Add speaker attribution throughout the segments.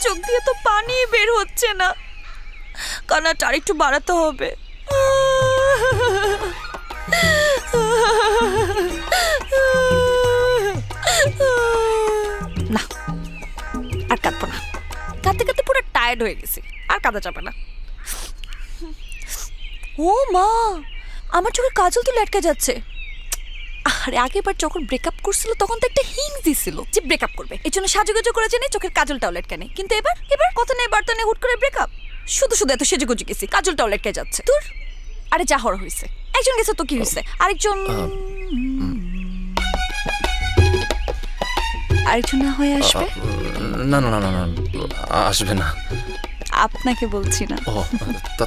Speaker 1: চোখ দিয়ে তো পানি বের হচ্ছে না, কান্নাটা আরেকটু বাড়াতে হবে। না, আর কাঁদবো না। কাঁদতে কাঁদতে পুরো টায়ার্ড হয়ে গেছি, আর কাঁদা যাবে না। ও মা, আমার চোখে কাজল তো লটকে যাচ্ছে। আরে আগেবার যখন ব্রেকআপ করছিল তখন তো একটা হিংস দিছিল যে ব্রেকআপ করবে, এই জন্য সাজুগুজু করে জেনে চোখের কাজলটাও লটকে নেই। কিন্তু এবার কথা নেই বার্তা নেই, হুট করে ব্রেকআপ। শুধু শুধু এত সেজেগুজু গেছি, কাজলটাও লটকে যাচ্ছে। তোর আরে যা হওয়ার হয়েছে, একজন গেছে তো কি হয়েছে, আরেকজন না হয়ে আসবে।
Speaker 2: না না না না, আসবে না।
Speaker 1: আপনাকে বলছি না।
Speaker 2: ও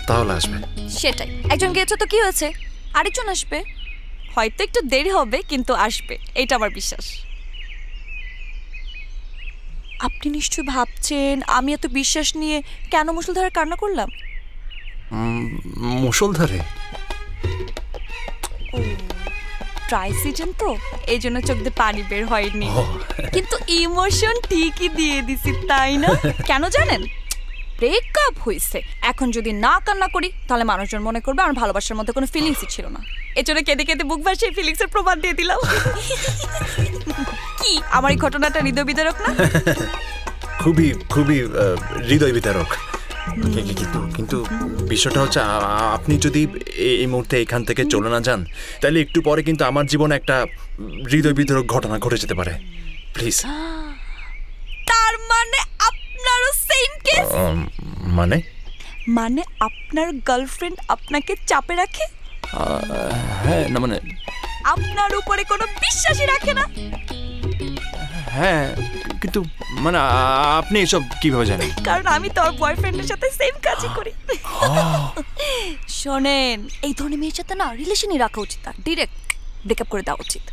Speaker 2: তাহলে আসবে।
Speaker 1: সেটাই, একজন গেছে তো কি হয়েছে, আরেকজন আসবে। হয়তো একটু দেরি হবে কিন্তু আসবে, এটা আমার বিশ্বাস। আপনি নিশ্চয়ই ভাবছেন আমি এত বিশ্বাস নিয়ে কেন মুষলধারে কান্না করলাম।
Speaker 2: মুষলধারে
Speaker 1: ড্রাই সিজন তো, এই জন্য চোখ দিয়ে পানি বের হয়নি, কিন্তু ইমোশন ঠিকই দিয়ে দিছি, তাই না? কেন জানেন? ব্রেকআপ হয়েছে, এখন যদি না কান্না করি তাহলে মানুষজন মনে করবে আমার ভালোবাসার মধ্যে কোনো ফিলিংসই ছিল না। এজন্য কেঁদে কেঁদে বুক ভাসিয়ে ফিলিংসের প্রমাণ দিয়ে দিলাম। কি আমার এই ঘটনাটা হৃদয় বিদারক না?
Speaker 2: খুবই খুবই হৃদয় বিদারক। কিন্তু বিষয়টা হচ্ছে, আপনি যদি এই মুহূর্তে এখান থেকে চলে না যান তাহলে একটু পরে কিন্তু আমার জীবনে একটা হৃদয় বিদারক ঘটনা ঘটে যেতে পারে। প্লিজ।
Speaker 1: তার মানে আপনারও সেম কেস? মানে আপনার গার্লফ্রেন্ড আপনাকে চাপে রাখে?
Speaker 2: হ্যাঁ, না মানে
Speaker 1: আপনার উপরে কোনো বিশ্বাসই রাখে না?
Speaker 2: হ্যাঁ, কিন্তু মানে আপনি এসব কিভাবে জানেন?
Speaker 1: কারণ আমি তোর বয়ফ্রেন্ডের সাথে সেম কাজই করি। শোনেন, এই ধরনের মেয়ের সাথে না রিলেশনই রাখা উচিত না, ডিরেক্ট ব্রেকআপ করে দেওয়া উচিত।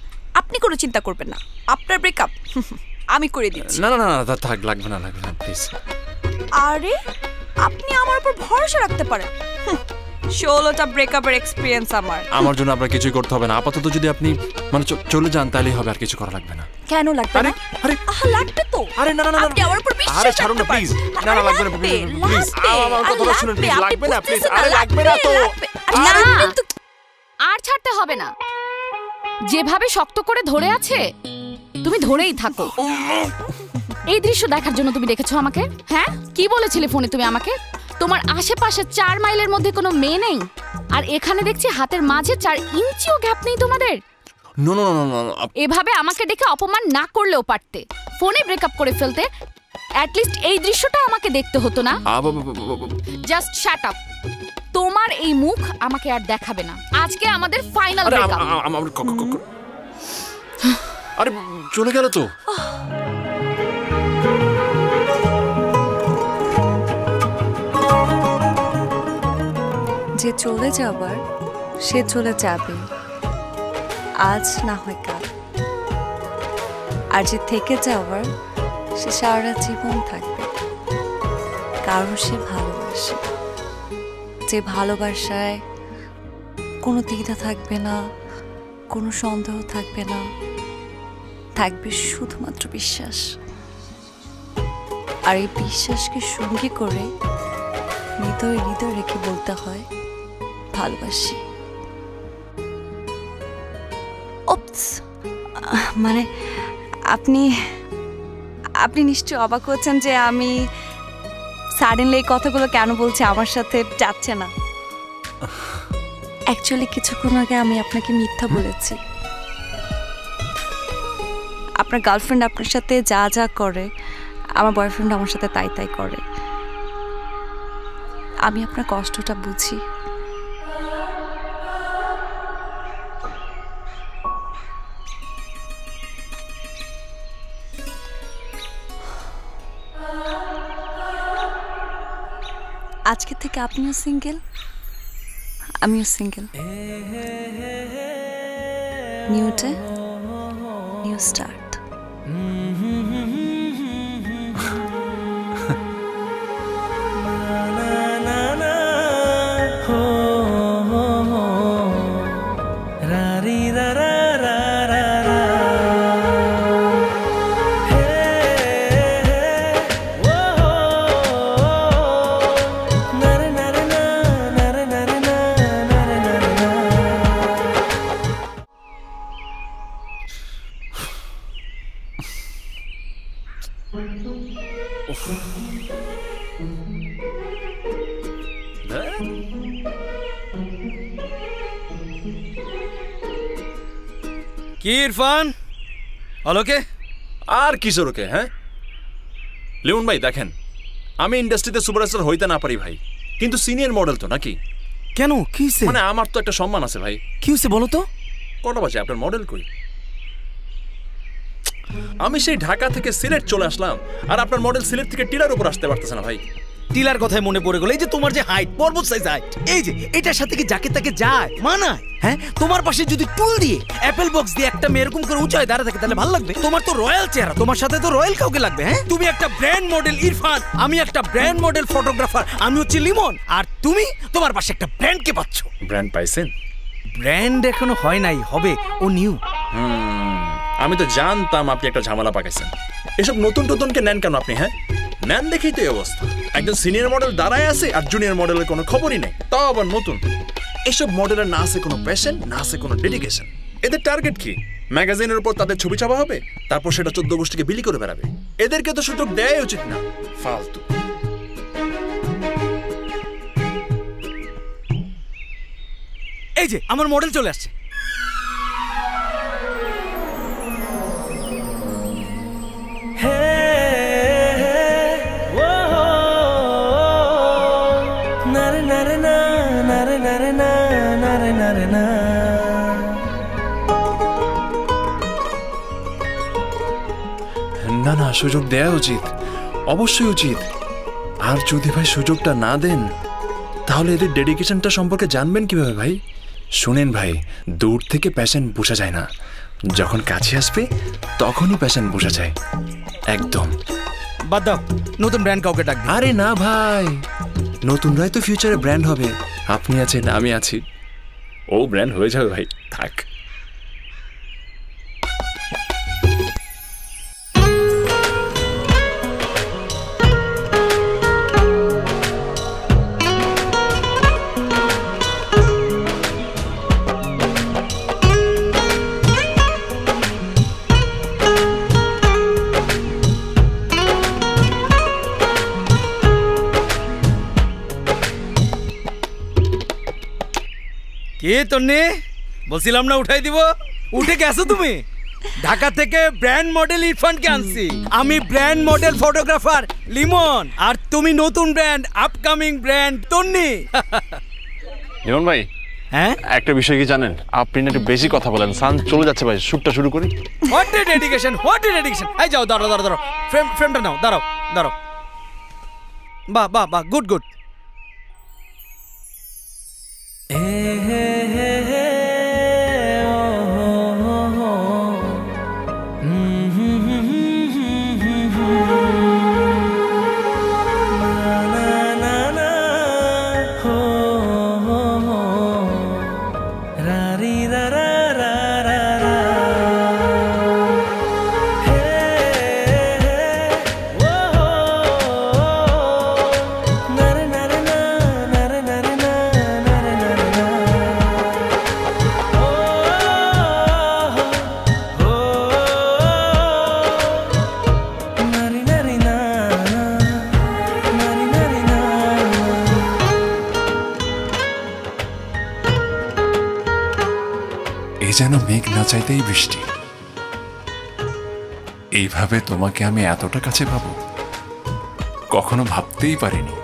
Speaker 1: আপনি কোনো চিন্তা করবেন না, আপনার ব্রেকআপ আমি করে দিচ্ছি।
Speaker 2: না না না, থাক, লাগবে না প্লিজ।
Speaker 1: আরে আপনি আমার উপর ভরসা রাখতে পারেন। 16টা ব্রেকআপের এক্সপেরিয়েন্স আমার
Speaker 2: জন্য আপনার কিছুই করতে হবে না। আপাতত যদি আপনি মানে চলে যান তাহলেই হবে, আর কিছু করা লাগবে না।
Speaker 1: কেন লাগবে না? আরে লাগবে তো।
Speaker 2: আরে না না না,
Speaker 1: আপনি আমার উপর বিশ্বাস
Speaker 2: আরে ছাড়ুন না প্লিজ। না না, লাগবে না প্লিজ, আমার কথা শুনুন প্লিজ। লাগবে না প্লিজ, আরে লাগবে না তো।
Speaker 3: আর ছাড়তে হবে না, যেভাবে শক্ত করে ধরে আছে তুমি ধরেই থাকো। এই দৃশ্য দেখার জন্য তুমি ডেকেছো আমাকে? হ্যাঁ, কি বলেছিলে ফোনে তুমি আমাকে? তোমার আশেপাশে 4 মাইলের মধ্যে কোনো মেয়ে নেই, আর এখানে দেখছি হাতের মাঝে 4 ইঞ্চিও গ্যাপ নেই তোমাদের।
Speaker 2: নো নো নো নো,
Speaker 3: এভাবে আমাকে ডেকে অপমান না করলেও পারতে, ফোনে ব্রেকআপ করে ফেলতে। অ্যাট লিস্ট এই দৃশ্যটা আমাকে দেখতে হতো না। Just shut up. তোমার এই মুখ আমাকে আর দেখাবে না। আজকে আমাদের ফাইনাল ব্রেকআপ।
Speaker 2: আরে চলে গেল তো।
Speaker 1: যে চলে যাবার সে চলে যাবে, আজ না হয় কাল। আর যে থেকে যাওয়ার সে সারা জীবন থাকবে, কারণ সে ভালোবাসে। যে ভালোবাসায় কোনো দ্বিধা থাকবে না, কোনো সন্দেহ থাকবে না, থাকবে শুধুমাত্র বিশ্বাস। আর এই বিশ্বাসকে সঙ্গী করে হৃদয় রেখে বলতে হয় ভালোবাসি। মানে আপনি নিশ্চয় অবাক হচ্ছেন যে আমি সাডেনলি এই কথাগুলো কেন বলছি, আমার সাথে যাচ্ছে না। অ্যাকচুয়ালি কিছুক্ষণ আগে আমি আপনাকে মিথ্যা বলেছি। আপনার গার্লফ্রেন্ড আপনার সাথে যা যা করে আমার বয়ফ্রেন্ড আমার সাথে তাই করে। আমি আপনার কষ্টটা বুঝি। আজকে থেকে আপনিও সিঙ্গেল, আমিও single. New day, new start.
Speaker 4: ra ri ra ra ra ra ra কি ইরফান আলোকে
Speaker 2: আর কিশোর ওকে, হ্যাঁ লিমন ভাই দেখেন, আমি ইন্ডাস্ট্রিতে সুপারস্টার হইতে না পারি ভাই, কিন্তু সিনিয়র মডেল তো নাকি,
Speaker 4: কেন কি হইছে?
Speaker 2: মানে আমার তো একটা সম্মান আছে ভাই।
Speaker 4: কি হইছে বলো তো?
Speaker 2: কটা বাজে আপনার মডেল কই? আমি সেই ঢাকা থেকে সিলেট চলে আসলাম, আর আপনার মডেল সিলেট থেকে টিলার উপর আসতে পারতেছে না ভাই।
Speaker 4: টিলার কথায় মনে পড়ে গেল, এই যে তোমার যে হাইট, পর্বত সাইজ হাইট, এই যে এটার সাথে কি যাকে তাকে যায় মানায়? হ্যাঁ, তোমার পাশে যদি টুল দিয়ে অ্যাপেল বক্স দিয়ে একটা মেয়ে এরকম করে উঁচায় দাঁড়া থাকে তাহলে ভালো লাগবে? তোমার তো রয়্যাল চেহারা, তোমার সাথে তো রয়্যাল কাউকে লাগবে। হ্যাঁ, তুমি একটা ব্র্যান্ড মডেল ইরফান, আমি একটা ব্র্যান্ড মডেল ফটোগ্রাফার, আমি হচ্ছে লিমন, আর তুমি তোমার পাশে একটা ব্র্যান্ডকে পাচ্ছ।
Speaker 2: ব্র্যান্ড পাইছেন?
Speaker 4: ব্র্যান্ড এখনো হয় নাই, হবে, ও নিউ।
Speaker 2: আমি তো জানতাম আপনি একটা ঝামেলা পাকাইছেন। এসব নতুন নতুনকে নেন কেন আপনি? হ্যাঁ নেন দেখেই তো এই অবস্থা। একজন সিনিয়র মডেল দাঁড়ায় আছে আর জুনিয়র মডেলের কোনো খবরই নেই, তাও আবার নতুন। এসব মডেলের না আছে কোনো প্যাশন, না আছে কোনো ডেডিকেশন। এদের টার্গেট কি? ম্যাগাজিনের উপর তাদের ছবি ছাপা হবে, তারপর সেটা 14 গোষ্ঠীকে বিলি করে বেড়াবে। এদেরকে তো সুযোগ দেয়াই উচিত না, ফালতু।
Speaker 4: এই যে আমার মডেল চলে আসছে।
Speaker 2: না না, সুযোগ দেয়া উচিত, অবশ্যই উচিত। আর যদি ভাই সুযোগটা না দেন তাহলে এদের ডেডিকেশনটা সম্পর্কে জানবেন কিভাবে ভাই? শুনেন ভাই, দূর থেকে প্যাশন বোঝা যায় না, যখন কাছে আসবে তখনই প্যাশন বোঝা যায়। একদম।
Speaker 4: বাদ দাও, নতুন ব্র্যান্ড কাউকে ডাকবে।
Speaker 2: আরে না ভাই, নতুনরাই তো ফিউচারে ব্র্যান্ড হবে। আপনি আছেন, আমি আছি, ও ব্র্যান্ড হয়ে যাবে ভাই, থাক।
Speaker 4: কে তন্নি? বলছিলাম না উঠাই দিব, উঠে গেছো তুমি? ঢাকা থেকে ব্র্যান্ড মডেল ইরফানকে আনছি, আমি ব্র্যান্ড মডেল ফটোগ্রাফার লিমন, আর তুমি নতুন ব্র্যান্ড, আপকামিং ব্র্যান্ড তন্নি।
Speaker 5: লিমন ভাই,
Speaker 4: হ্যাঁ
Speaker 5: একটা বিষয় কি জানেন? আপনি না একটু বেশি কথা বলেন, সান চলে যাচ্ছে ভাই, শুটটা শুরু করি।
Speaker 4: What a dedication, what a dedication. এই যাও, দাঁড়াও দাঁড়াও দাঁড়াও, ফ্রেমটা নাও, দাঁড়াও দাঁড়াও। বাহ বাহ বাহ, গুড গুড।
Speaker 2: যেন মেঘ না চাইতেই বৃষ্টি। এইভাবে তোমাকে আমি এতটা কাছে পাবো কখনো ভাবতেই পারিনি।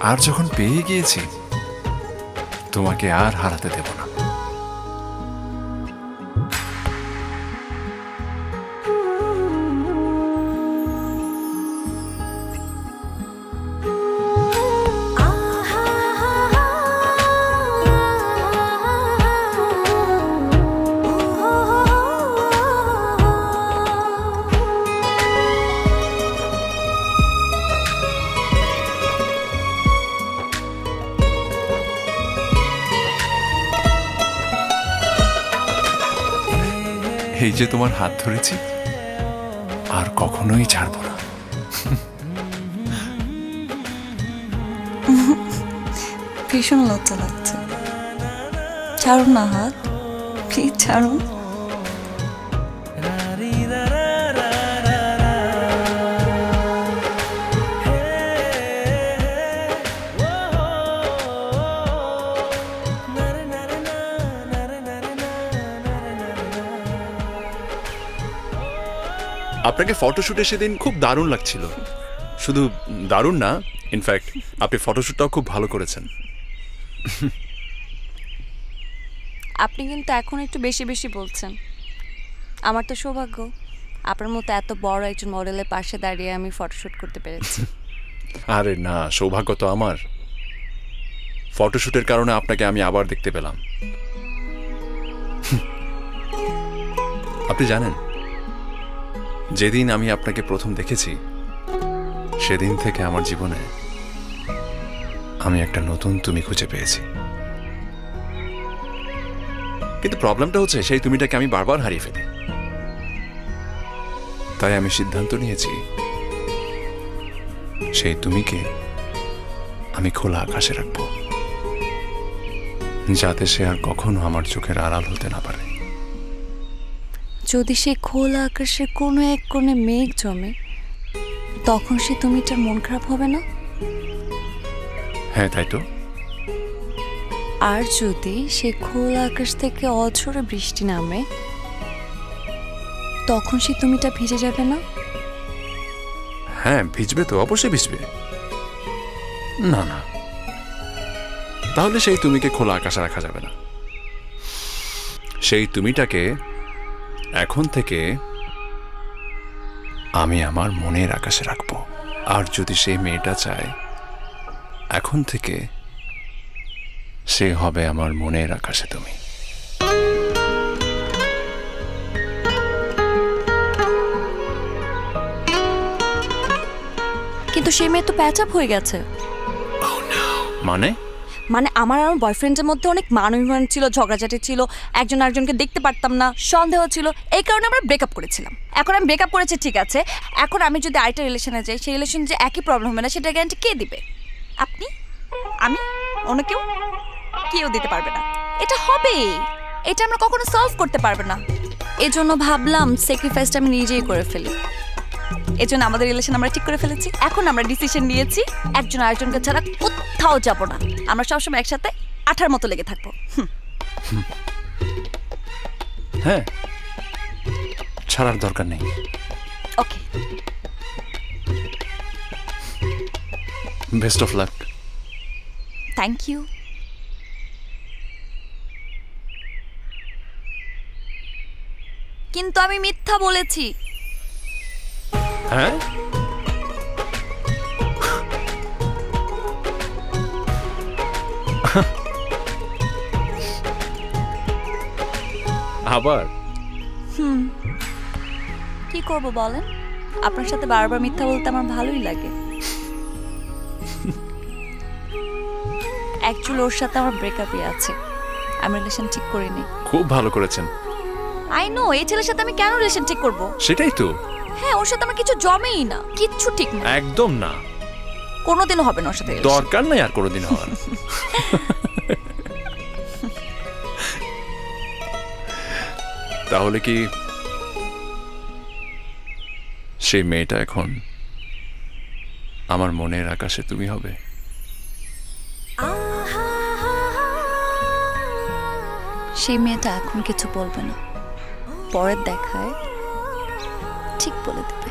Speaker 2: আর যখন পেয়ে গিয়েছি তোমাকে আর হারাতে দেব না। এই যে তোমার হাত ধরেছি, আর কখনোই ছাড়বো না।
Speaker 1: ভীষণ লজ্জা লাগছে, ছাড়ুন না হাত, প্লিজ ছাড়ুন।
Speaker 2: আপনাকে ফটোশুটে সেদিন খুব দারুণ লাগছিল। শুধু দারুণ না, ইনফ্যাক্ট আপনি ফটোশুটটাও খুব ভালো করেছেন।
Speaker 1: আপনি কিন্তু এখন একটু বেশি বেশি বলছেন। আমার তো সৌভাগ্য আপনার মতো এত বড় একজন মডেলের পাশে দাঁড়িয়ে আমি ফটোশুট করতে পেরেছি।
Speaker 2: আরে না, সৌভাগ্য তো আমার। ফটোশুটের কারণে আপনাকে আমি আবার দেখতে পেলাম। আপনি জানেন, যেদিন আমি আপনাকে প্রথম দেখেছি সেদিন থেকে আমার জীবনে আমি একটা নতুন তুমি খুঁজে পেয়েছি। কিন্তু প্রবলেমটা হচ্ছে সেই তুমিটাকে আমি বারবার হারিয়ে ফেলি। তাই আমি সিদ্ধান্ত নিয়েছি সেই তুমিকে আমি খোলা আকাশে রাখবো, যাতে সে আর কখনো আমার চোখের আড়াল হতে না পারে।
Speaker 1: যদি সে খোলা আকাশের কোনো এক কোণে মেঘ জমে, তখন সে তুমিটার মন খারাপ হবে না?
Speaker 2: হ্যাঁ, তাই তো।
Speaker 1: আর যদি সে খোলা আকাশ থেকে অঝোরে বৃষ্টি নামে, তখন সে তুমিটা ভিজে যাবে না?
Speaker 2: হ্যাঁ, ভিজবে তো, অবশ্যই ভিজবে। না না, তাহলে সেই তুমিকে খোলা আকাশে রাখা যাবে না। সেই তুমিটাকে এখন থেকে আমি আমার মনের আকাশে রাখবো। আর যদি সেই মেয়েটা চায়, এখন থেকে সে হবে আমার মনের আকাশে তুমি।
Speaker 1: কিন্তু সে মেয়ে তো প্যাচ আপ হয়ে গেছে।
Speaker 2: মানে
Speaker 1: মানে আমার আর বয়ফ্রেন্ডের মধ্যে অনেক মানবিমান ছিল, ঝগড়াঝাটি ছিল, একজন আরেকজনকে দেখতে পারতাম না, সন্দেহ ছিল, এই কারণে আমরা ব্রেকআপ করেছিলাম। এখন আমি ব্রেকআপ করেছি, ঠিক আছে, এখন আমি যদি আরেকটা রিলেশনে যাই, সেই রিলেশন যে একই প্রবলেম হবে না সেটা গ্যারান্টি কে দিবে? আপনি, আমি, অন্য কেউ? কেউ দিতে পারবে না। এটা হবে, এটা আমরা কখনো সলভ করতে পারবে না। এজন্য ভাবলাম স্যাক্রিফাইসটা আমি নিজেই করে ফেলি। এজন্য আমাদের রিলেশন আমরা ঠিক করে ফেলেছি। এখন আমরা ডিসিশন নিয়েছি একজন আরেকজনকে ছাড়া কোথাও যাব না। আমরা সবসময় একসাথে আঠার মতো লেগে থাকবো।
Speaker 2: হ্যাঁ, ছাড়ার দরকার নেই।
Speaker 1: Okay,
Speaker 2: best of luck.
Speaker 1: Thank you. কিন্তু আমি মিথ্যা বলেছি।
Speaker 2: হ্যাঁ, আবার
Speaker 1: কি করব বলেন? আপনার সাথে বারবার মিথ্যা বলতে আমার ভালোই লাগে। অ্যাকচুয়ালি ওর সাথে আমার ব্রেকআপই আছে, আমি রিলেশন ঠিক করিনি।
Speaker 2: খুব ভালো করেছেন।
Speaker 1: আই নো, এই ছেলের সাথে আমি কেন রিলেশন ঠিক করব?
Speaker 2: সেটাই তো।
Speaker 1: হ্যাঁ, ওর সাথে আমার কিছু জমেই না, কিচ্ছু ঠিক না,
Speaker 2: একদম না,
Speaker 1: কোনোদিনও হবে না ওর সাথে relation।
Speaker 2: দরকার নাই আর কোনোদিন হওয়ার। তাহলে কি সেই মেয়েটা এখন আমার মনের আকাশে তুমি হবে?
Speaker 1: সেই মেয়েটা এখন কিছু বলবে না, পরের দেখায় ঠিক বলে দেবে।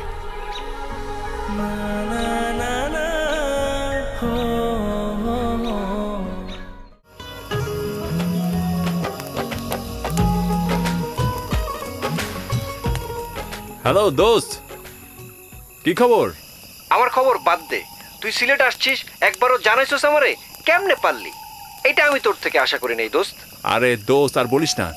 Speaker 2: হ্যালো দোস্ত, কি খবর?
Speaker 6: আমার খবর বাদ দে, তুই সিলেট আসছিস একবারও জানাইছস আমারে? কেমনে পারলি? এটা আমি তোর থেকে আশা করি নাই দোস্ত।
Speaker 2: আরে দোস্ত আর বলিস না,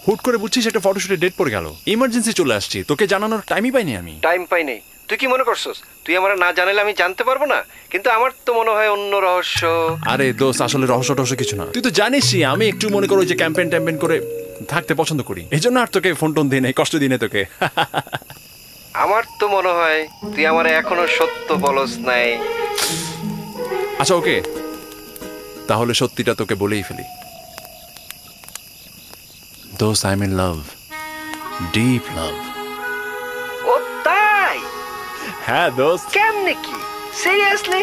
Speaker 2: হুট করে বুঝছিস একটা ফটোশুটে ডেট পড়ে গেল, ইমার্জেন্সি চলে আসছি, তোকে জানানোর টাইমই পাইনি আমি।
Speaker 6: টাইম পাই নাই? তুই কি মনে করছস তুই আমার না জানালে আমি জানতে পারবো না? কিন্তু আমার তো মনে হয় অন্য রহস্য।
Speaker 2: আরে দোস্ত, আসলে রহস্য টহস্য কিছু না, তুই তো জানিসই আমি একটু মনে করো যে ক্যাম্পেন করে থাকতে পছন্দ করি, এই জন্য আর তোকে ফোন টোন দিই নাই, কষ্ট দিই নাই তোকে।
Speaker 6: আমার তো মনে হয় তুই আমার এখনো সত্য বলস নাই।
Speaker 2: আচ্ছা ওকে, তাহলে সত্যিটা তোকে বলেই ফেলি। দোস্ত, I am in love, deep love.
Speaker 6: ও তাই?
Speaker 2: হ্যাঁ দোস্ত।
Speaker 6: কেমনে কি? সিরিয়াসলি?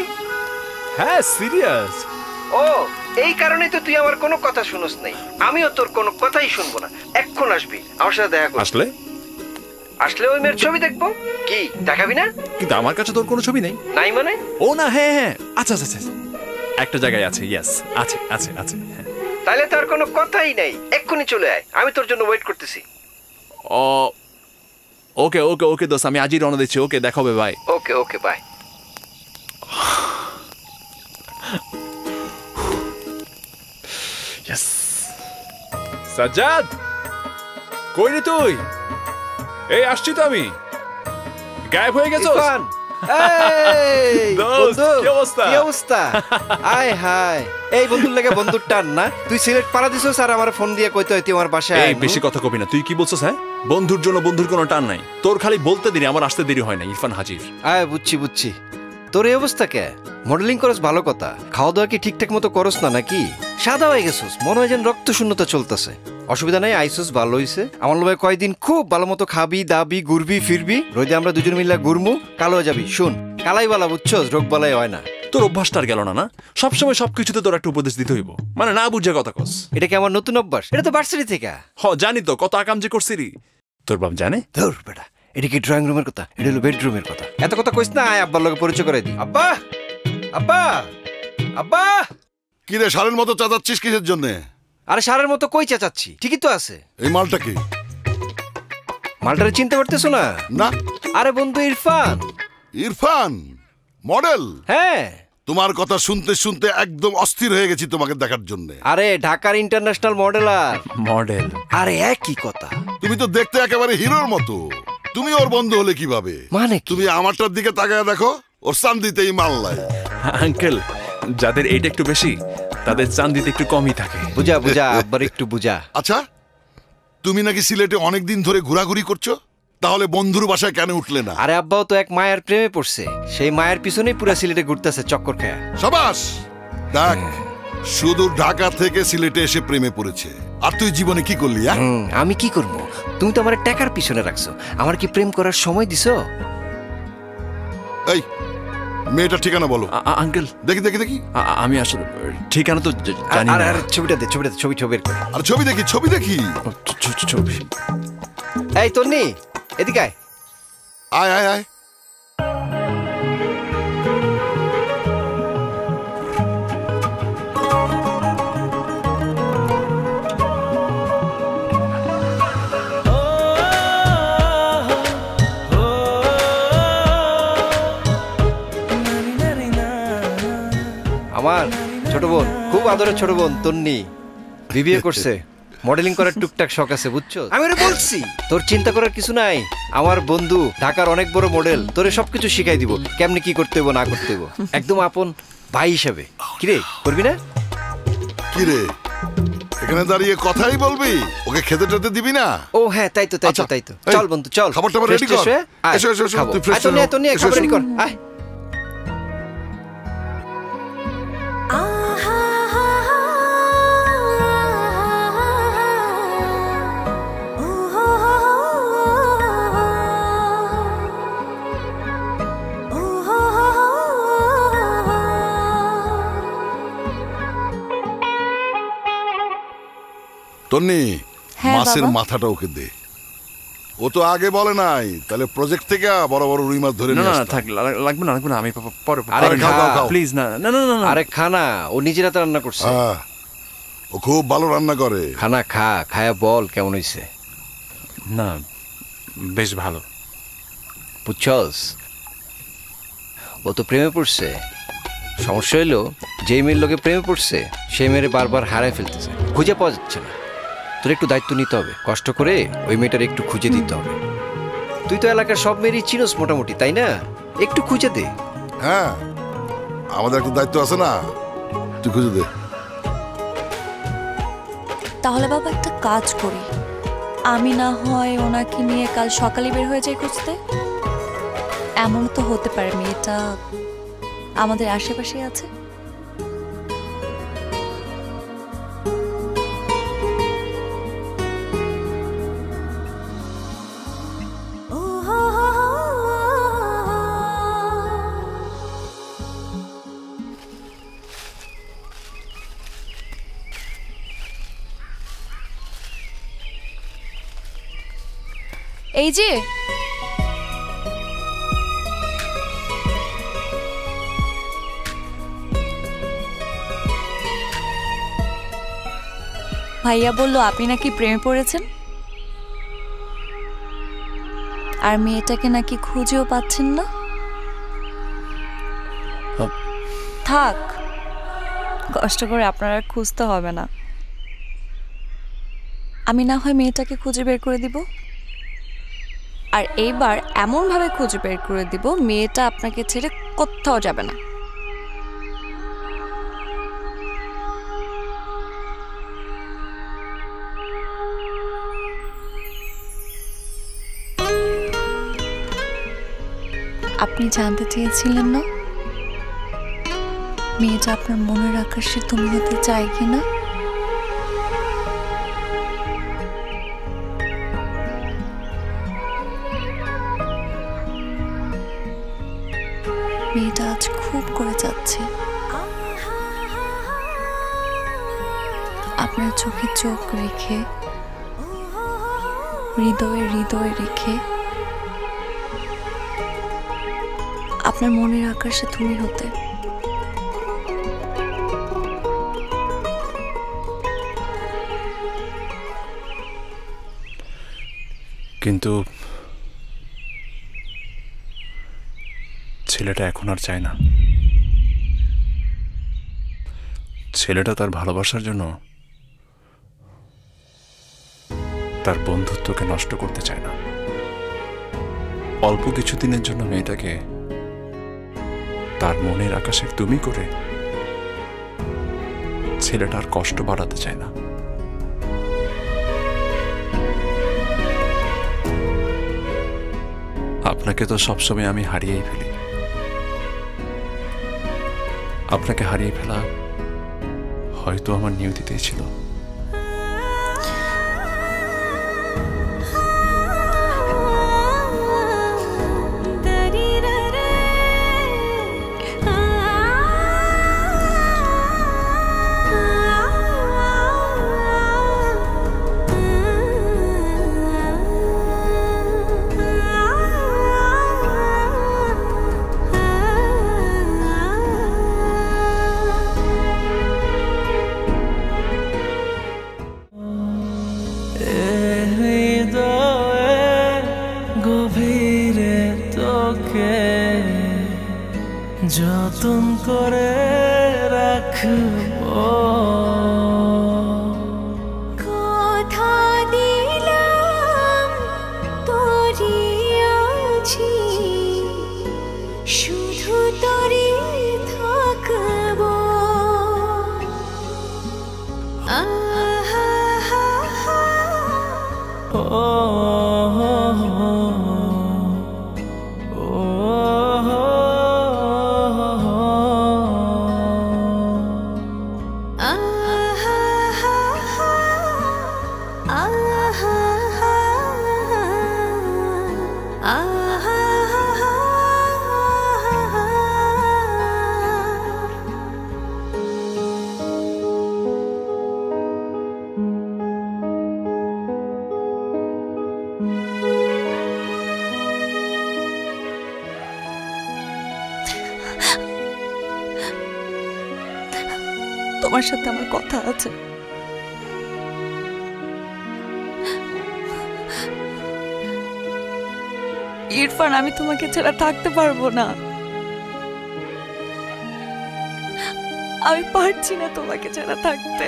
Speaker 2: হ্যাঁ সিরিয়াস।
Speaker 6: ও, এই কারণেই তো তুই আমার কোনো কথা শুনস নাই। আমিও তোর কোনো কথাই শুনবো না। এক্ষুন আসবি আমার সাথে দেখা কর।
Speaker 2: আসলে
Speaker 6: আসলে ওই মেয়ের ছবি দেখবো। কি দেখাবি না?
Speaker 2: কিন্তু আমার কাছে তোর কোনো ছবি নেই।
Speaker 6: নাই মানে?
Speaker 2: ও না, হ্যাঁ হ্যাঁ, আচ্ছা আচ্ছা আচ্ছা, একটা জায়গায় আছে, ইয়েস, আছে আছে আছে, হ্যাঁ।
Speaker 6: তাহলে তার কোনো কথাই নাই, এক্ষুনি চলে আয়, আমি তোর জন্য ওয়েট করতেছি।
Speaker 2: ও ওকে ওকে ওকে দোস্ত, আমি আজই রওনা দিচ্ছি। ওকে, দেখা হবে, bye.
Speaker 6: Okay okay, bye.
Speaker 2: Yes. Sajjad, কই রে তুই? এই আসছি তো আমি। গায়েব হয়ে গেছো?
Speaker 6: ইরফান, এই
Speaker 2: দোস্ত,
Speaker 6: বন্ধু,
Speaker 2: কি অবস্থা?
Speaker 6: কি অবস্থা? আয় হায়, এই বন্ধুর লাগে বন্ধুর টান না? তুই সিলেট পাড়া দিছস আর আমার ফোন দিয়ে কইতে হইতে আমার বাসায়
Speaker 2: এই বেশি কথা কবি না। তুই কি বলছস? হ্যাঁ, বন্ধুর জন্য বন্ধুর কোনো টান নাই। তোর খালি বলতে দেরি, আমার আসতে দেরি হয় না। ইরফান হাজির।
Speaker 6: আয়, বুঝছি বুঝছি। তোর এই অবস্থা কে? মডেলিং করস ভালো কথা, খাওয়া দাওয়া কি ঠিকঠাক মতো করস না নাকি? সাদা হয়ে গেছিস, মনে হয় যেন রক্ত শূন্যতা চলতেছে। অসুবিধা নাই, আইসুস ভালো হইছে। আমার লোক কয়দিন খুব ভালো মতো খাবি দাবি ঘুরবি ফিরবি, রোদে আমরা দুজন মিলে ঘুরমু, কালো হয়ে যাবি। শুন, কালাই বালা বুঝছস, রোগ বালাই হয় না।
Speaker 2: তোর অভ্যাসটার গেল না? না, সবসময় সবকিছুতে তোর একটা উপদেশ দিতে হইব, মানে না বুঝে কথা কস।
Speaker 6: এটা কি আমার নতুন অভ্যাস? এটা তো বার্সিটি থেকে।
Speaker 2: জানি তো, কত আকাম যে করছি রে। তোর বাপ জানে?
Speaker 6: ধুর বেটা, এটা কি ড্রয়িং রুমের কথা? এটা হলো বেডরুমের কথা। এত কথা কইস না, আয় আব্বার লগে পরিচয় করে দি। আব্বা, আব্বা, আব্বা।
Speaker 7: কি রে, সারের মতো চাচাচ্ছিস কিসের জন্যে?
Speaker 6: আরে সারের মতো কই চেঁচাচ্ছি, ঠিকই তো আছে।
Speaker 7: এই মালটা কি?
Speaker 6: মালটারে চিনতে পারতেছো না?
Speaker 7: না।
Speaker 6: আরে বন্ধু, ইরফান।
Speaker 7: ইরফান মডেল?
Speaker 6: হ্যাঁ।
Speaker 7: তোমার কথা শুনতে শুনতে একদম অস্থির হয়ে গেছি তোমাকে দেখার জন্য।
Speaker 6: আরে ঢাকার ইন্টারন্যাশনাল মডেলার।
Speaker 2: মডেল?
Speaker 6: আরে একই কথা।
Speaker 7: তুমি তো দেখতে একেবারে হিরোর মতো। তুমি ওর বন্ধু হলে কিভাবে?
Speaker 6: মানে কি?
Speaker 7: তুমি আমারটার দিকে তাকায় দেখো, ওর চান্দিতেই মাল নাই।
Speaker 2: আঙ্কেল, যাদের এইটা একটু বেশি তাদের চান্দিতে একটু কমই থাকে।
Speaker 6: বুঝা বুঝা, আব্বার একটু বুঝা।
Speaker 7: আচ্ছা, তুমি নাকি সিলেটে অনেকদিন ধরে ঘোরাঘুরি করছো, তাহলে বন্ধুর বাসায় কেন উঠলে না?
Speaker 6: আরে আব্বাও তো এক মায়ের প্রেমে পড়ছে, সেই মায়ের পিছনেই পুরো সিলেটে ঘুরতেছে চক্কর খায়া।
Speaker 7: সাবাস। দেখ, শুধু ঢাকা থেকে সিলেটে এসে প্রেমে পড়েছে, আর তুই জীবনে কি করলি?
Speaker 6: আমি কি করবো? তুমি তো আমার টাকার পিছনে রাখছো, আমার কি প্রেম করার সময় দিছো?
Speaker 7: এই মেয়েটার ঠিকানা বলো।
Speaker 2: আঙ্কেল,
Speaker 7: দেখি দেখি দেখি।
Speaker 2: আমি আসলে ঠিকানা তো জানি না।
Speaker 6: আরে ছবিটা দে, ছবিটা দে, ছবি বের কর।
Speaker 7: আর ছবি দেখি, ছবি দেখি।
Speaker 2: ছবি?
Speaker 6: এই তন্নি, এদিকে আয়।
Speaker 7: আয় আয় আয়।
Speaker 6: আমার ছোট বোন, খুব আদরের ছোট বোন তন্নি, বিবিএ করছে, মডেলিং করার টুকটাক শখ আছে, বুঝছো? আমি ওরে বলছি তোর চিন্তা করার কিছু নাই, আমার বন্ধু ঢাকার অনেক বড় মডেল, তোরে সবকিছু শিখাই দিব, কেমনে কি করতে হইব না করতে হইব, একদম আপন ভাই হিসাবে। কিরে, করবি না?
Speaker 7: কিরে, এখানে দাঁড়িয়ে কথাই বলবি? ওকে খেতে টেতে দিবি না?
Speaker 6: ও হ্যাঁ, তাই তো তাই তো তাই তো। চল বন্ধু চল,
Speaker 7: খাবার টাবার রেডি কর। এসো এসো এসো, তুই ফ্রেশ
Speaker 6: হয়ে তন্নি খাবার রেডি কর, আয়।
Speaker 7: তন্নি,
Speaker 1: হ্যাঁ,
Speaker 7: মাছের
Speaker 1: বাবা।
Speaker 7: মাথাটা ওকে দে। ও তো আগে বলে নাই, তাহলে প্রজেক্ট থেকে বড় বড় রুই মাছ ধরে
Speaker 2: না
Speaker 7: নিয়ে
Speaker 2: না,
Speaker 7: আসতাম।
Speaker 2: থাক, লাগবে না লাগবে না, আমি পরে
Speaker 6: আরে
Speaker 7: খাও, খাও, খাও।
Speaker 2: প্লিজ। না না না না।
Speaker 6: আরে খানা, ও নিজের হাতে রান্না করছে।
Speaker 7: হ্যাঁ, ও খুব ভালো রান্না করে।
Speaker 6: খানা খা, খায়া বল কেমন হইছে।
Speaker 2: না, বেশ ভালো।
Speaker 6: বুঝছস, ও তো প্রেমে পড়ছে। সমস্যা হইলো, যেই মেয়ের লোকে প্রেমে পড়ছে সেই মেয়েরে বারবার হারায় ফেলতেছে, খুঁজে পাওয়া যাচ্ছে না। তোর একটু দায়িত্ব নিতে হবে, কষ্ট করে ওই মেয়েটার একটু খুঁজে দিতে হবে। তুই তো এলাকার সব মেয়েরই চিনোস মোটামুটি, তাই না? একটু খুঁজে দে।
Speaker 7: হ্যাঁ, আমাদের একটা দায়িত্ব আছে না, তুই খুঁজে দে।
Speaker 1: তাহলে বাবা একটা কাজ করি, আমি না হয় ওনাকে নিয়ে কাল সকালে বের হয়ে যাই খুঁজতে। এমন তো হতে পারে মেয়েটা আমাদের আশেপাশেই আছে।
Speaker 3: এই যে
Speaker 1: ভাইয়া বললো আপনি নাকি প্রেমে পড়েছেন, আর মেয়েটাকে নাকি খুঁজেও পাচ্ছেন না। থাক, কষ্ট করে আপনার আর খুঁজতে হবে না, আমি না হয় মেয়েটাকে খুঁজে বের করে দিব। আর এইবার এমনভাবে খুঁজে বের করে দিব মেয়েটা আপনাকে ছেড়ে কোথাও যাবে না। আপনি জানতে চেয়েছিলেন না মেয়েটা আপনার মনের আকাশে তুমি হতে চায় কিনা? মেয়েটা আজ খুব করে যাচ্ছে, আপনার চোখে চোখ রেখে, হৃদয়ে হৃদয় রেখে, আপনার মনের আকাশে তুমি হতে।
Speaker 2: কিন্তু ছেলেটা এখন আর চায় না। ছেলেটা তার ভালোবাসার জন্য তার বন্ধুত্বকে নষ্ট করতে চায় না। অল্প কিছুদিনের জন্য মেয়েটাকে তার মনের আকাশে তুমি করে ছেলেটার কষ্ট বাড়াতে চায় না। আপনাকে তো সবসময় আমি হারিয়েই ফেলি। আপনাকে হারিয়ে ফেলা হয়তো আমার নিয়তিতেই ছিল।
Speaker 8: যতন করে রাখবো,
Speaker 9: কথা দিলাম তোরই আছি, শুধু তোরই থাকবো।
Speaker 1: তোমার সাথে আমার কথা আছে। ইরফান, আমি তোমাকে ছাড়া থাকতে পারবো না। আমি পারছি না তোমাকে ছাড়া থাকতে।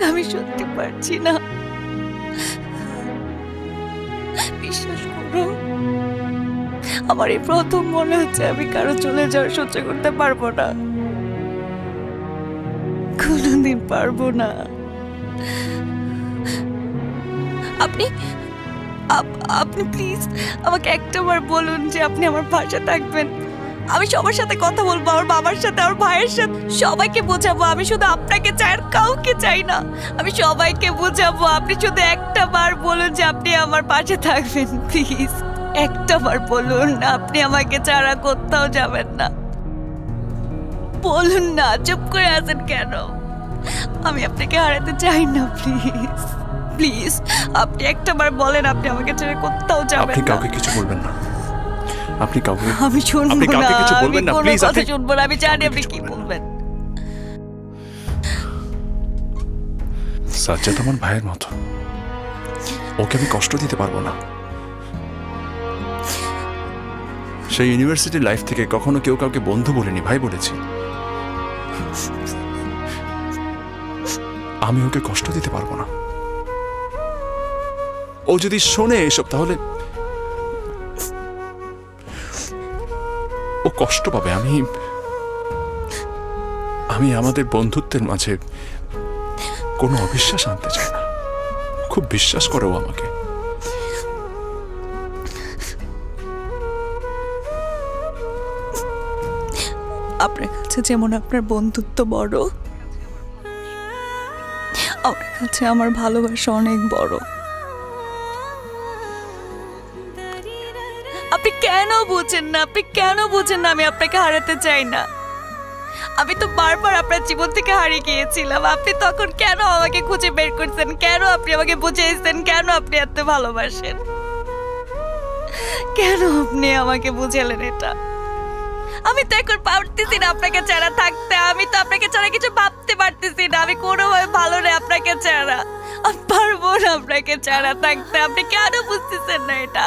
Speaker 1: আমি সত্যি পারছি না। বিশ্বাস করো, আমার এই প্রথম মনে হচ্ছে আমি কারো চলে যাওয়ার সহ্য করতে পারবো না, কোনোদিন পারবো না। আপনি আপনি প্লিজ আমাকে একটাবার বলুন যে আপনি আমার পাশে থাকবেন। আমি সবার সাথে কথা বলবো, আমার বাবার সাথে, আমার ভাইয়ের সাথে, সবাইকে বোঝাবো আমি শুধু আপনাকে চাই, আর কাউকে চাই না। আমি সবাইকে বোঝাবো, আপনি শুধু একটাবার বলুন যে আপনি আমার পাশে থাকবেন। প্লিজ একটাবার বলুন, আপনি আমাকে ছাড়া কোথাও যাবেন না। বলুন না, চুপ করে আছেন কেন? আমি আপনাকে হারাতে চাই না, প্লিজ প্লিজ আপনি একটাবার বলেন আপনি আমাকে ছেড়ে কোথাও যাবেন
Speaker 2: আপনি
Speaker 1: না।
Speaker 2: কাউকে কিছু বলবেন না, আপনি কাউকে
Speaker 1: আমি শুনবো
Speaker 2: আপনি
Speaker 1: না,
Speaker 2: কাউকে কিছু
Speaker 1: আমি
Speaker 2: বলবেন না,
Speaker 1: কোনো
Speaker 2: প্লিজ।
Speaker 1: কথা শুনবো না, আমি জানি আপনি কি বলবেন।
Speaker 2: সাজ্জাদ আমার ভাইয়ের মতো, ওকে আমি কষ্ট দিতে পারবো না। সেই ইউনিভার্সিটি লাইফ থেকে কখনো কেউ কাউকে বন্ধু বলেনি, ভাই বলেছি। আমি ওকে কষ্ট দিতে পারবো না। ও যদি শোনে এসব তাহলে ও কষ্ট পাবে। আমি আমাদের বন্ধুত্বের মাঝে কোনো অবিশ্বাস আনতে চাই না। খুব বিশ্বাস করে ও আমাকে।
Speaker 1: আপনার কাছে যেমন আপনার বন্ধুত্ব বড়, আমার কাছে আমার ভালোবাসা অনেক বড়। আপনি কেন বুঝেন না? আপনি কেন বুঝেন না আমি আপনাকে হারাতে চাই না? আমি তো বারবার আপনার জীবন থেকে হারিয়ে গিয়েছিলাম। আপনি তখন কেন আমাকে খুঁজে বের করছেন? কেন আপনি আমাকে বুঝিয়েছেন? কেন আপনি এত ভালোবাসেন? কেন আপনি আমাকে বুঝালেন এটা? আমি তো এখন পারতেছি না আপনাকে ছাড়া থাকতে। আমি তো আপনাকে ছাড়া কিছু ভাবতে পারতেছি না। আমি কোনোভাবে ভালো নেই আপনাকে ছাড়া। আমি পারবো না আপনাকে ছাড়া থাকতে। আপনি কেন বুঝতেছেন না এটা?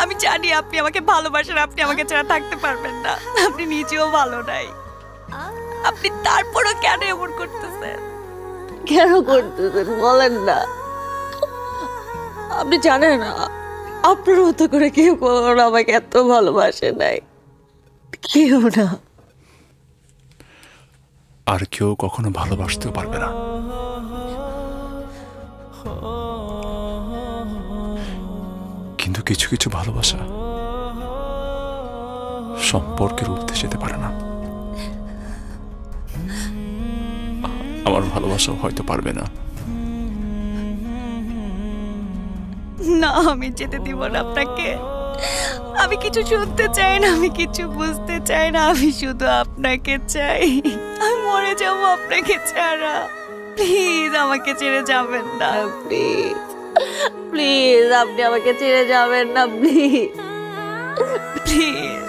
Speaker 1: আমি জানি আপনি আমাকে ভালোবাসেন, আপনি আমাকে ছাড়া থাকতে পারবেন না। আপনি নিজেও ভালো নাই, আপনি তারপরও কেন এমন করতেছেন? কেন করতেছেন বলেন না। আপনি জানেন না আপনার মতো করে কেউ কখনো আমাকে এত ভালোবাসে নাই, কেউ না।
Speaker 2: আর কেউ কখনো ভালোবাসতেও পারবে না। কিন্তু কিছু কিছু ভালোবাসা সম্পর্কের ঊর্ধ্বে যেতে পারে না। আমার ভালোবাসাও হয়তো পারবে না।
Speaker 1: না, আমি যেতে দিব না আপনাকে। আমি কিছু শুনতে চাই না, আমি কিছু বুঝতে চাই না। আমি শুধু আপনাকে চাই। আমি মরে যাবো আপনাকে ছাড়া। প্লিজ আমাকে ছেড়ে যাবেন না, প্লিজ প্লিজ আপনি আমাকে ছেড়ে যাবেন না, প্লিজ প্লিজ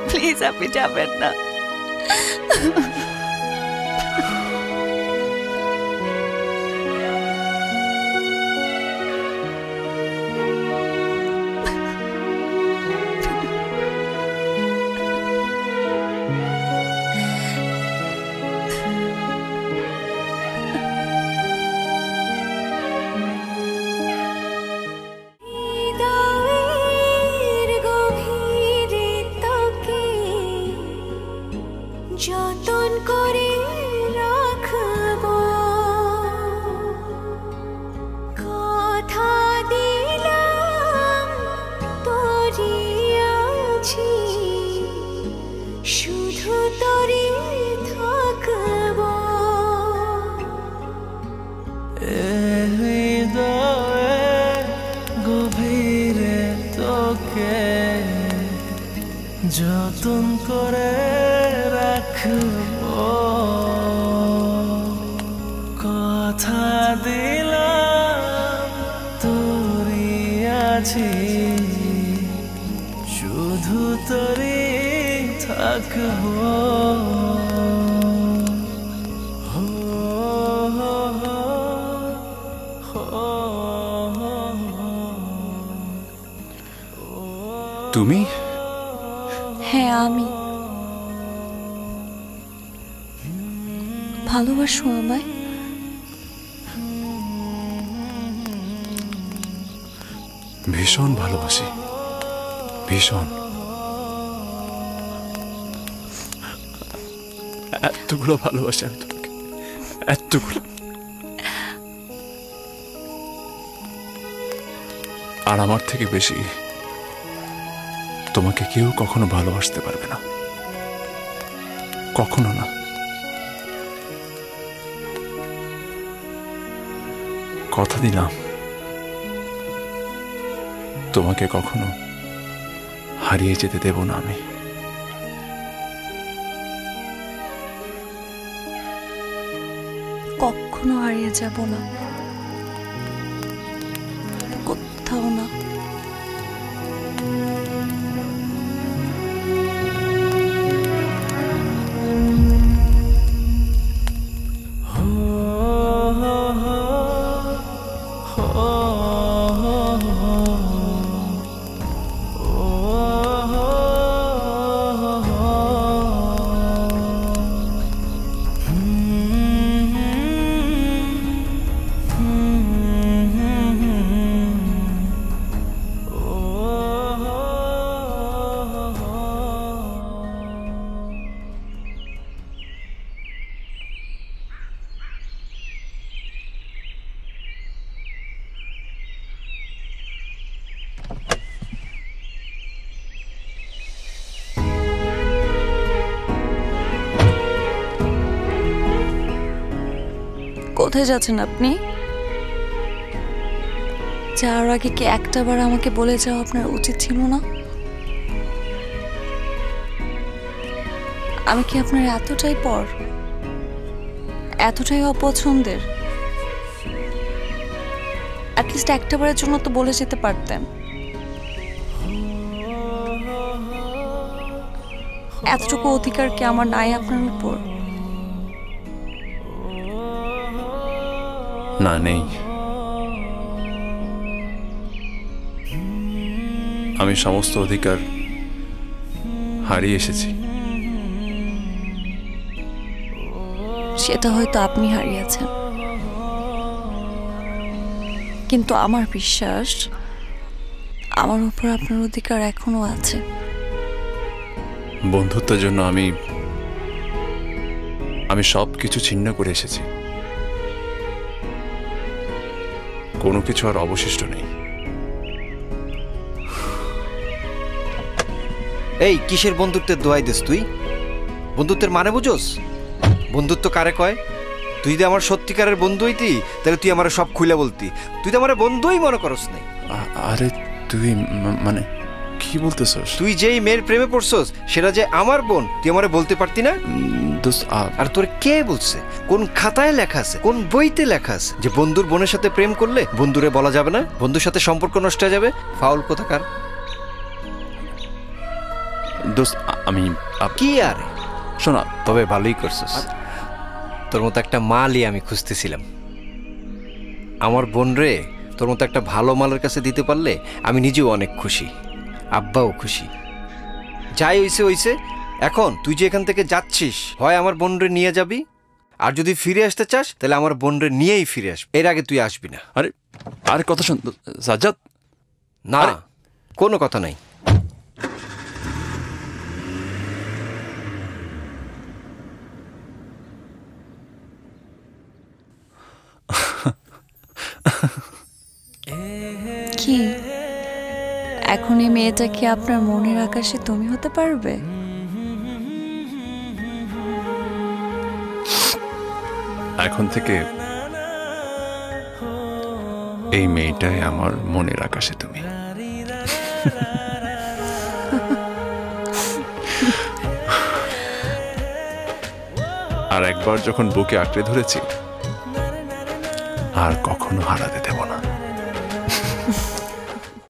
Speaker 1: প্লিজ আপনি যাবেন না।
Speaker 9: হৃদয়ের গভীরে তোকে যতন করে রাখবো, কথা দিলাম তোরই আছি, শুধু তোরই থাকবো।
Speaker 8: গভীরে তোকে যতন করে রাখবো, কথা দিলাম তোরই আছি, শুধু তোরই থাকবো।
Speaker 2: তুমি?
Speaker 1: হ্যাঁ, আমি। ভালোবাসো আমায়?
Speaker 2: ভীষণ ভালোবাসি, ভীষণ। এতগুলো ভালোবাসি আমি তোমাকে, এতগুলো। আর আমার থেকে বেশি তোমাকে কেউ কখনো ভালোবাসতে পারবে না, কখনো না। কথা দিলাম তোমাকে কখনো হারিয়ে যেতে দেব না আমি।
Speaker 1: কখনো হারিয়ে যাব না, কোথাও না। কোথায় যাচ্ছেন আপনি? যাওয়ার আগে কি একটাবার আমাকে বলে যাওয়া আপনার উচিত ছিল না? আমি কি আপনার এতটাই পর, এতটাই অপছন্দের? অ্যাটলিস্ট একটাবারের জন্য তো বলে যেতে পারতেন। এতটুকু অধিকার কি আমার নাই আপনার উপর?
Speaker 2: না, নেই। আমি সমস্ত অধিকার হারিয়ে এসেছি।
Speaker 1: সেটা হয়তো আপনি হারিয়েছেন, কিন্তু আমার বিশ্বাস আমার উপর আপনার অধিকার এখনো আছে।
Speaker 2: বন্ধুত্বের জন্য আমি সব কিছু ছিন্ন করে এসেছি। কোনো কিছু আর অবশিষ্ট নেই।
Speaker 6: এই কিসের বন্ধুত্বের দোয়াই দিস তুই? বন্ধুত্বের মানে বুঝোস? বন্ধুত্ব কারে কয়? তুই যদি আমার সত্যিকারের বন্ধু হইতি তাহলে তুই আমার সব খুলে বলতি। তুই তো আমার বন্ধুই মনে করস নাই।
Speaker 2: আরে তুই মানে কি বলতেছস?
Speaker 6: তুই যেই মেয়ের প্রেমে পড়ছস সেটা যে আমার বোন তুই আমারে বলতে পারতি না? আর তোর কে বলছে? কোন খাতায় লেখা আছে, কোন বইতে লেখা আছে যে বন্ধুর বোনের সাথে প্রেম করলে বন্ধুরে বলা যাবে না, বন্ধুর সাথে সম্পর্ক নষ্ট হয়ে যাবে? ফাউল কোথাকার।
Speaker 2: দোস্ত আমি
Speaker 6: কি আর
Speaker 2: শোনা,
Speaker 6: তবে ভালোই করছস। তোর মতো একটা মালই আমি খুঁজতেছিলাম। আমার বোন রে তোর মতো একটা ভালো মালের কাছে দিতে পারলে আমি নিজেও অনেক খুশি, আব্বাও খুশি। যাই হইছে হইছে। এখন তুই যে এখান থেকে যাচ্ছিস, হয় আমার বোন রে নিয়ে যাবি, আর যদি ফিরে আসতে চাস তাহলে আমার বোন রে নিয়েই ফিরে আসবি। এর আগে তুই আসবি না।
Speaker 2: আরে কথা শোন সাজ্জাদ।
Speaker 6: না, কোনো কথা নাই।
Speaker 1: কি এখন এই মেয়েটা কি আপনার মনের আকাশে তুমি হতে পারবে?
Speaker 2: এখন থেকে এই মেয়েটাই আমার মনের আকাশে তুমি। আর একবার যখন বুকে আঁকড়ে ধরেছি আর কখনো হারাতে দেব না।